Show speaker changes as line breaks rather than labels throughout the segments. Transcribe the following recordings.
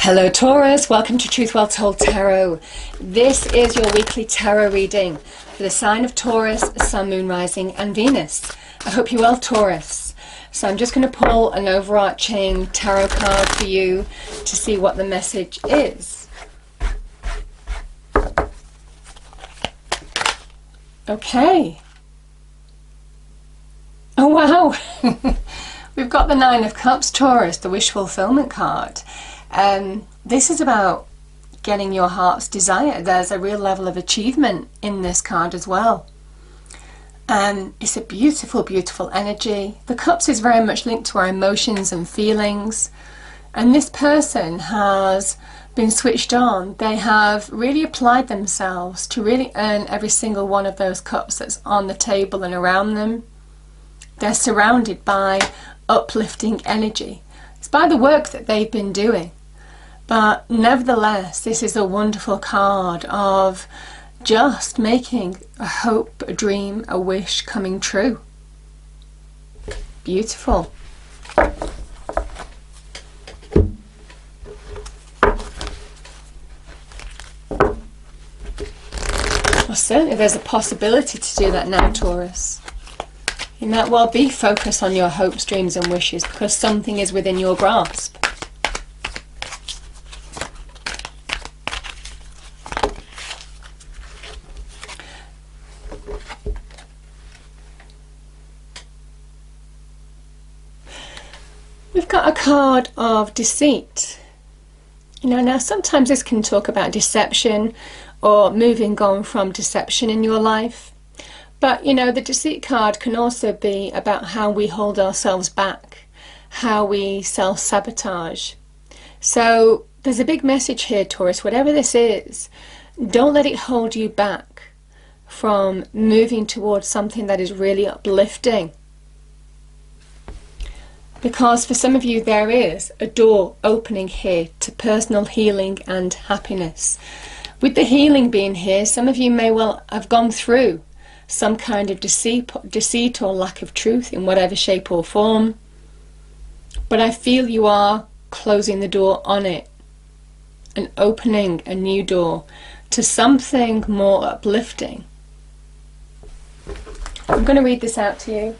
Hello Taurus, welcome to Truth Well Told Tarot. This is your weekly tarot reading for the sign of Taurus, Sun, Moon, Rising and Venus. I hope you're well, Taurus. So I'm just going to pull an overarching tarot card for you to see what the message is. Okay. Oh wow! We've got the Nine of Cups, Taurus, the wish fulfillment card. This is about getting your heart's desire. There's a real level of achievement in this card as well. It's a beautiful, beautiful energy. The Cups is very much linked to our emotions and feelings. And this person has been switched on. They have really applied themselves to really earn every single one of those cups that's on the table and around them. They're surrounded by uplifting energy. It's by the work that they've been doing. But nevertheless, this is a wonderful card of just making a hope, a dream, a wish coming true. Beautiful. Well, certainly there's a possibility to do that now, Taurus. You might well be focused on your hopes, dreams and wishes because something is within your grasp. We've got a card of deceit. Now sometimes this can talk about deception or moving on from deception in your life. But the deceit card can also be about how we hold ourselves back, how we self-sabotage. So there's a big message here, Taurus. Whatever this is, don't let it hold you back from moving towards something that is really uplifting. Because for some of you there is a door opening here to personal healing and happiness. With the healing being here, some of you may well have gone through some kind of deceit or lack of truth in whatever shape or form. But I feel you are closing the door on it and opening a new door to something more uplifting. I'm going to read this out to you.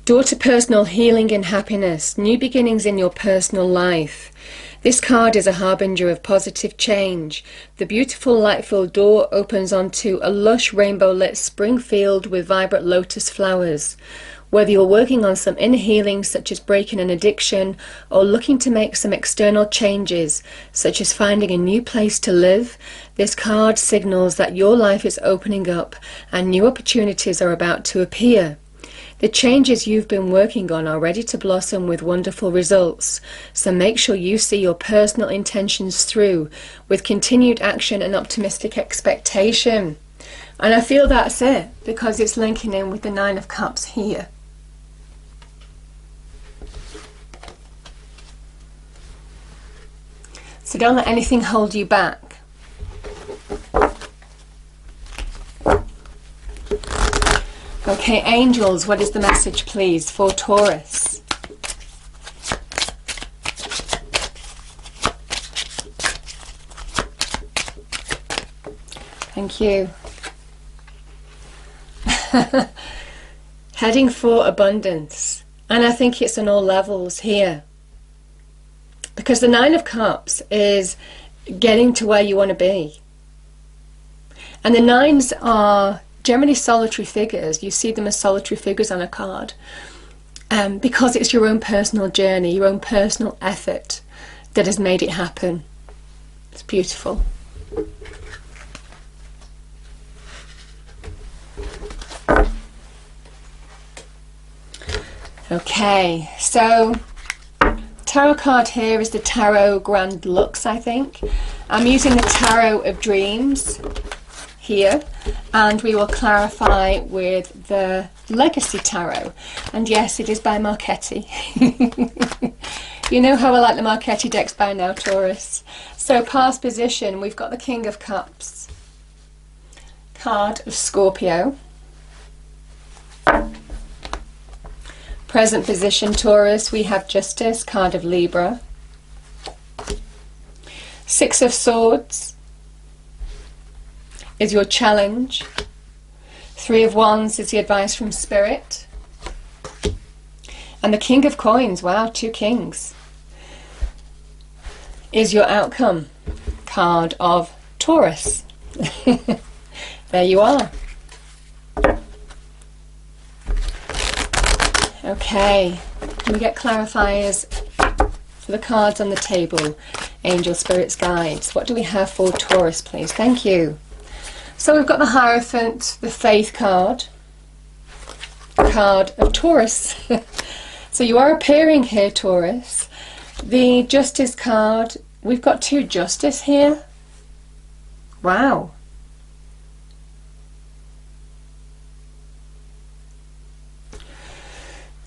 Door to personal healing and happiness, new beginnings in your personal life. This card is a harbinger of positive change. The beautiful light-filled door opens onto a lush rainbow-lit spring field with vibrant lotus flowers. Whether you're working on some inner healing such as breaking an addiction or looking to make some external changes such as finding a new place to live, this card signals that your life is opening up and new opportunities are about to appear. The changes you've been working on are ready to blossom with wonderful results, so make sure you see your personal intentions through with continued action and optimistic expectation. And I feel that's it, because it's linking in with the Nine of Cups here. So don't let anything hold you back. Okay, angels, what is the message, please, for Taurus? Thank you. Heading for abundance. And I think it's on all levels here. Because the Nine of Cups is getting to where you want to be. And the nines are generally solitary figures. You see them as solitary figures on a card because it's your own personal journey, your own personal effort that has made it happen. It's beautiful. Okay, so tarot card here is the Tarot Grand Lux, I think. I'm using the Tarot of Dreams here, and we will clarify with the Legacy Tarot. And yes, it is by Marchetti. You know how I like the Marchetti decks by now, Taurus. So past position, we've got the King of Cups. card of Scorpio. Present position Taurus, we have Justice, card of Libra. Six of Swords is your challenge. Three of Wands is the advice from Spirit. And the King of Coins, wow, two kings, is your outcome, card of Taurus. There you are. Okay, we get clarifiers for the cards on the table. Angel, Spirits, Guides. What do we have for Taurus, please? Thank you. So we've got the Hierophant, the Faith card of Taurus. So you are appearing here, Taurus. The Justice card, we've got two Justice here. Wow.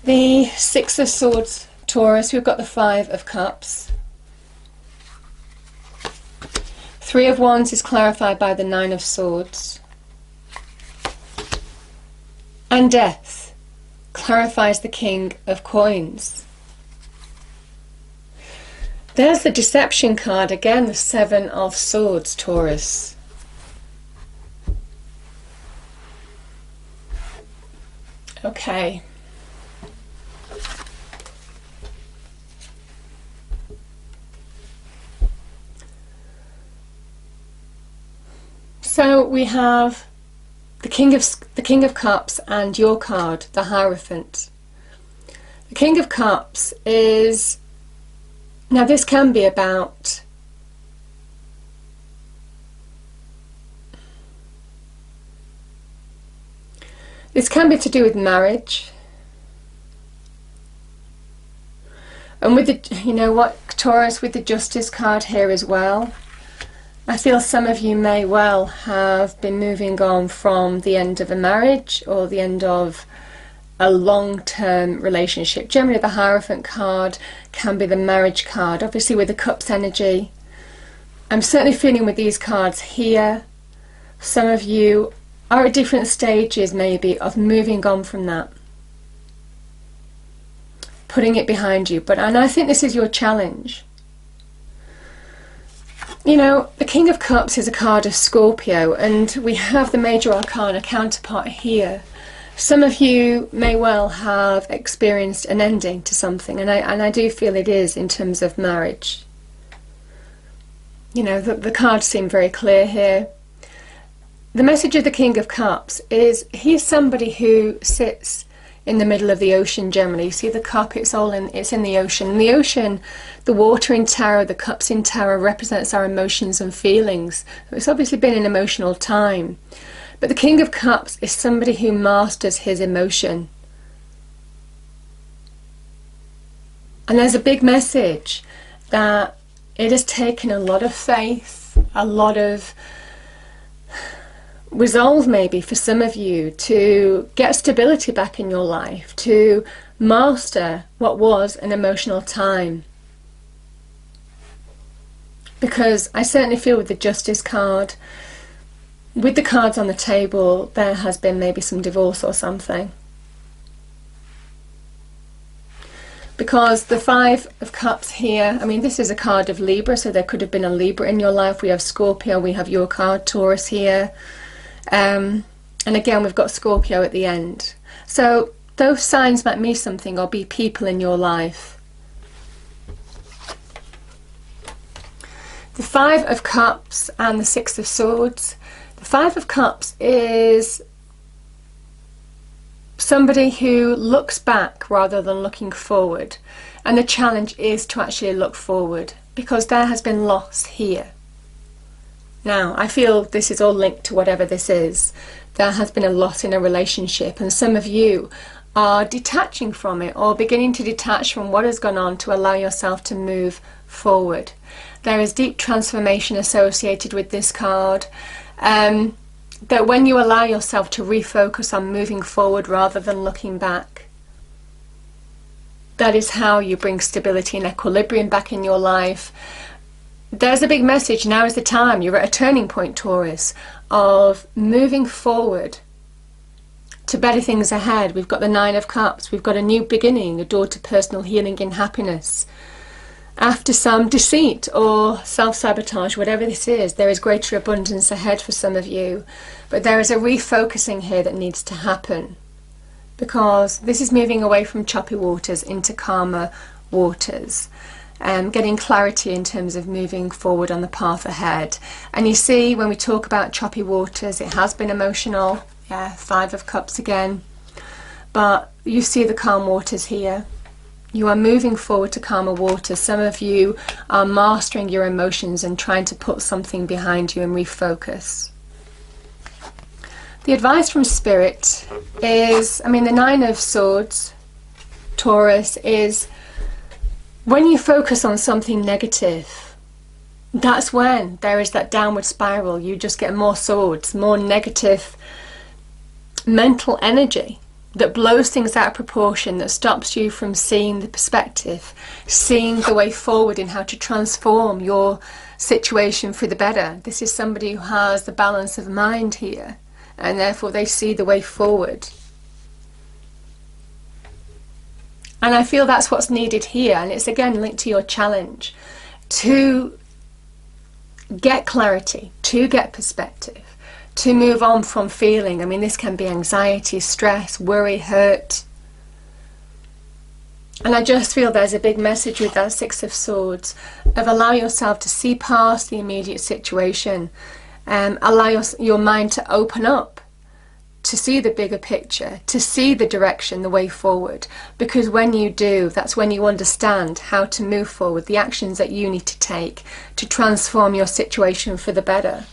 The Six of Swords, Taurus, we've got the Five of Cups. Three of Wands is clarified by the Nine of Swords. And Death clarifies the King of Coins. There's the Deception card, again the Seven of Swords, Taurus. Okay. So we have the King of Cups and your card, the Hierophant. The King of Cups is, now this can be about this can be to do with marriage. And with the, you know what, Taurus, with the Justice card here as well, I feel some of you may well have been moving on from the end of a marriage or the end of a long-term relationship. Generally the Hierophant card can be the marriage card, obviously with the Cups energy. I'm certainly feeling with these cards here, some of you are at different stages maybe of moving on from that, putting it behind you. And I think this is your challenge. You know, the King of Cups is a card of Scorpio, and we have the Major Arcana counterpart here. Some of you may well have experienced an ending to something, and I do feel it is in terms of marriage. You know, the cards seem very clear here. The message of the King of Cups is he's somebody who sits in the middle of the ocean generally. You see the cup, it's in the ocean. In the ocean, the water in tarot, the cups in tarot represents our emotions and feelings. It's obviously been an emotional time. But the King of Cups is somebody who masters his emotion. And there's a big message that it has taken a lot of faith, a lot of resolve maybe for some of you to get stability back in your life, to master what was an emotional time. Because I certainly feel with the Justice card, with the cards on the table, there has been maybe some divorce or something. Because the Five of Cups here, I mean, this is a card of Libra, so there could have been a Libra in your life. We have Scorpio, we have your card, Taurus here. And again, we've got Scorpio at the end. So those signs might mean something or be people in your life. The Five of Cups and the Six of Swords. The Five of Cups is somebody who looks back rather than looking forward. And the challenge is to actually look forward, because there has been loss here. Now, I feel this is all linked to whatever this is. There has been a loss in a relationship, and some of you are detaching from it or beginning to detach from what has gone on to allow yourself to move forward. There is deep transformation associated with this card. That when you allow yourself to refocus on moving forward rather than looking back, that is how you bring stability and equilibrium back in your life. there's a big message. Now is the time. You're at a turning point, Taurus, of moving forward to better things ahead. We've got the Nine of Cups. We've got a new beginning, a door to personal healing and happiness. After some deceit or self-sabotage, whatever this is, there is greater abundance ahead for some of you. But there is a refocusing here that needs to happen, because this is moving away from choppy waters into calmer waters. Getting clarity in terms of moving forward on the path ahead. And you see, when we talk about choppy waters, it has been emotional. Yeah, Five of Cups again. But you see the calm waters here. You are moving forward to calmer waters. Some of you are mastering your emotions and trying to put something behind you and refocus. The advice from Spirit is, the Nine of Swords, Taurus, is when you focus on something negative, that's when there is that downward spiral. You just get more swords, more negative mental energy that blows things out of proportion, that stops you from seeing the perspective, seeing the way forward in how to transform your situation for the better. This is somebody who has the balance of mind here, and therefore they see the way forward. And I feel that's what's needed here, and it's again linked to your challenge to get clarity, to get perspective, to move on from feeling. This can be anxiety, stress, worry, hurt. And I just feel there's a big message with that Six of Swords of allow yourself to see past the immediate situation, allow your mind to open up, to see the bigger picture, to see the direction, the way forward. Because when you do, that's when you understand how to move forward, the actions that you need to take to transform your situation for the better.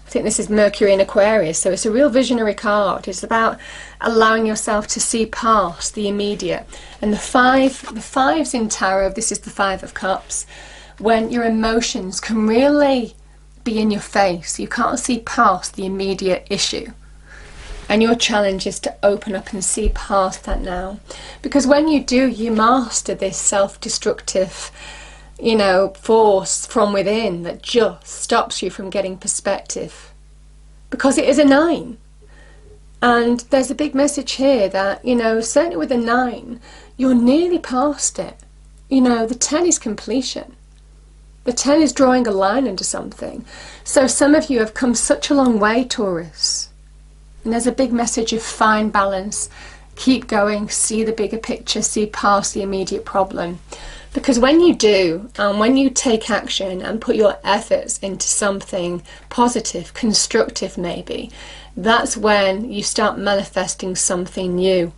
I think this is Mercury in Aquarius, so it's a real visionary card. It's about allowing yourself to see past the immediate. And the fives in tarot, this is the Five of Cups, when your emotions can really be in your face. You can't see past the immediate issue. And your challenge is to open up and see past that now. Because when you do, you master this self-destructive, force from within that just stops you from getting perspective. Because it is a 9. And there's a big message here that, certainly with a 9, you're nearly past it. The 10 is completion. The 10 is drawing a line into something. So some of you have come such a long way, Taurus. And there's a big message of find balance, keep going, see the bigger picture, see past the immediate problem. Because when you do, and when you take action and put your efforts into something positive, constructive maybe, that's when you start manifesting something new.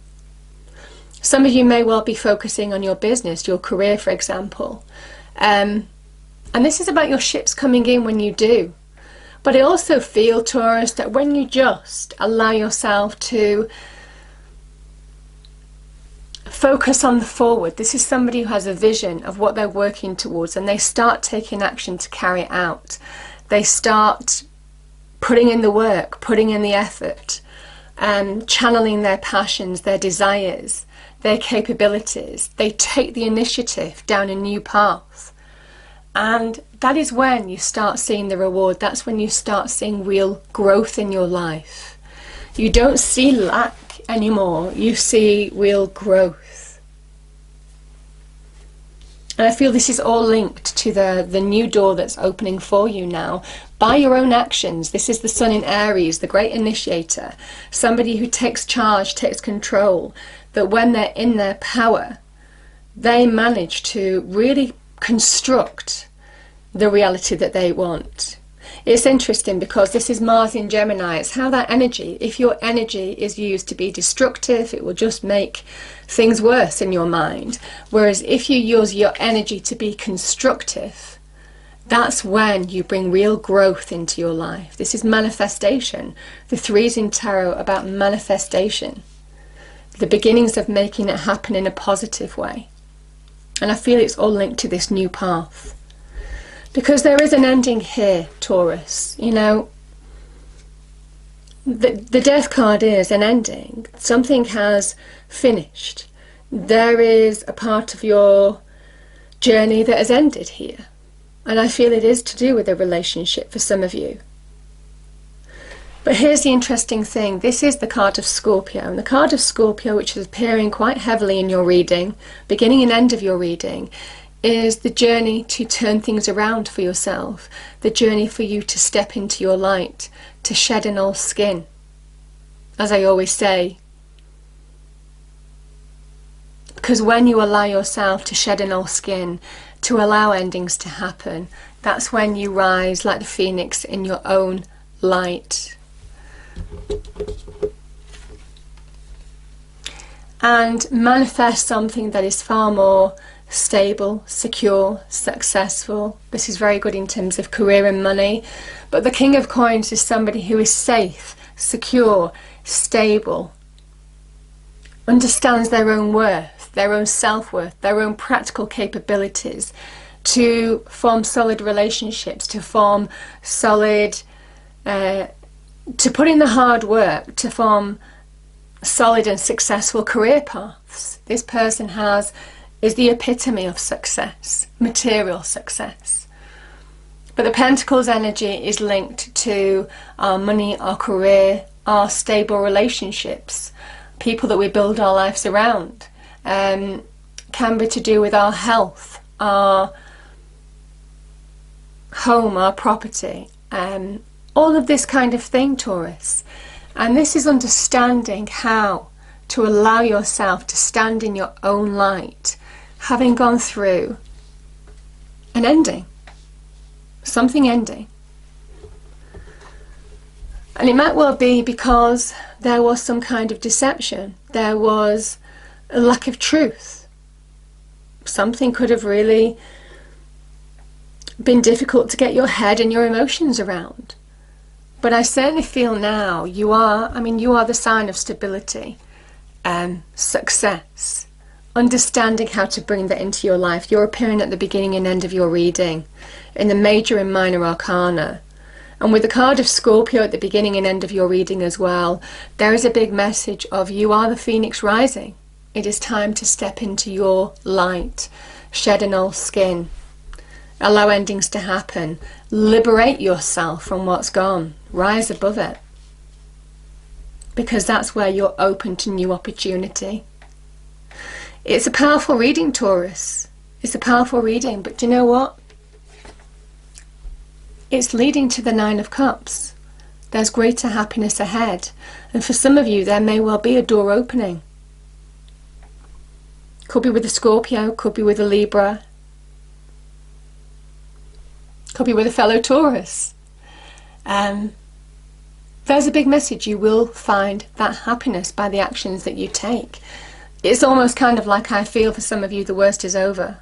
Some of you may well be focusing on your business, your career, for example. And this is about your ships coming in when you do. But I also feel, Taurus, that when you just allow yourself to focus on the forward, this is somebody who has a vision of what they're working towards, and they start taking action to carry it out. They start putting in the work, putting in the effort, channeling their passions, their desires, their capabilities. They take the initiative down a new path. And that is when you start seeing the reward. That's when you start seeing real growth in your life. You don't see lack anymore. You see real growth. And I feel this is all linked to the new door that's opening for you now by your own actions. This is the Sun in Aries, the great initiator. Somebody who takes charge, takes control. That when they're in their power, they manage to really construct the reality that they want. It's interesting because this is Mars in Gemini. It's how that energy, if your energy is used to be destructive, it will just make things worse in your mind. Whereas if you use your energy to be constructive, that's when you bring real growth into your life. This is manifestation. The 3s in tarot about manifestation. The beginnings of making it happen in a positive way. And I feel it's all linked to this new path. Because there is an ending here, Taurus. The death card is an ending. Something has finished. There is a part of your journey that has ended here. And I feel it is to do with a relationship for some of you. But here's the interesting thing. This is the card of Scorpio. And the card of Scorpio, which is appearing quite heavily in your reading, beginning and end of your reading, is the journey to turn things around for yourself. The journey for you to step into your light, to shed an old skin. As I always say, because when you allow yourself to shed an old skin, to allow endings to happen, that's when you rise like the phoenix in your own light. And manifest something that is far more stable, secure, successful. This is very good in terms of career and money. But the King of Coins is somebody who is safe, secure, stable, understands their own worth, their own self-worth, their own practical capabilities to form solid relationships, to form solid, to put in the hard work, to form solid and successful career paths. This person is the epitome of success, material success. But the Pentacles energy is linked to our money, our career, our stable relationships, people that we build our lives around. Can be to do with our health, our home, our property, all of this kind of thing, Taurus. And this is understanding how to allow yourself to stand in your own light, having gone through an ending, something ending. And it might well be because there was some kind of deception, there was a lack of truth. Something could have really been difficult to get your head and your emotions around. But I certainly feel now you are the sign of stability, success, understanding how to bring that into your life. You're appearing at the beginning and end of your reading in the major and minor arcana. And with the card of Scorpio at the beginning and end of your reading as well, there is a big message of you are the phoenix rising. It is time to step into your light, shed an old skin, allow endings to happen, liberate yourself from what's gone, rise above it. Because that's where you're open to new opportunity. It's a powerful reading, Taurus. It's a powerful reading, but do you know what? It's leading to the Nine of Cups. There's greater happiness ahead. And for some of you, there may well be a door opening. Could be with a Scorpio, could be with a Libra, could be with a fellow Taurus. There's a big message. You will find that happiness by the actions that you take. It's almost kind of like I feel for some of you the worst is over.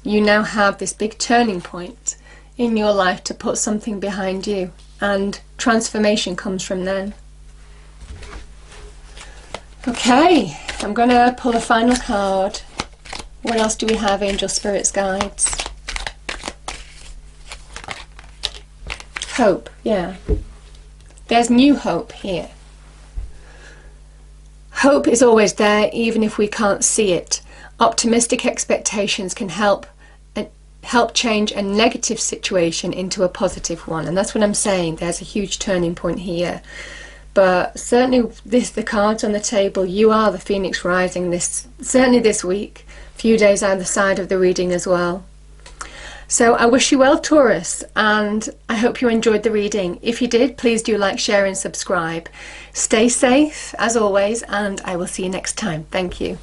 You now have this big turning point in your life to put something behind you, and transformation comes from then. Okay, I'm going to pull a final card. What else do we have? Angel, spirits, guides. Hope, yeah. There's new hope here. Hope is always there, even if we can't see it. Optimistic expectations can help change a negative situation into a positive one, and that's what I'm saying. There's a huge turning point here. But certainly the cards on the table, you are the phoenix rising certainly this week, a few days either side of the reading as well. So I wish you well, Taurus, and I hope you enjoyed the reading. If you did, please do like, share and subscribe. Stay safe as always, and I will see you next time. Thank you.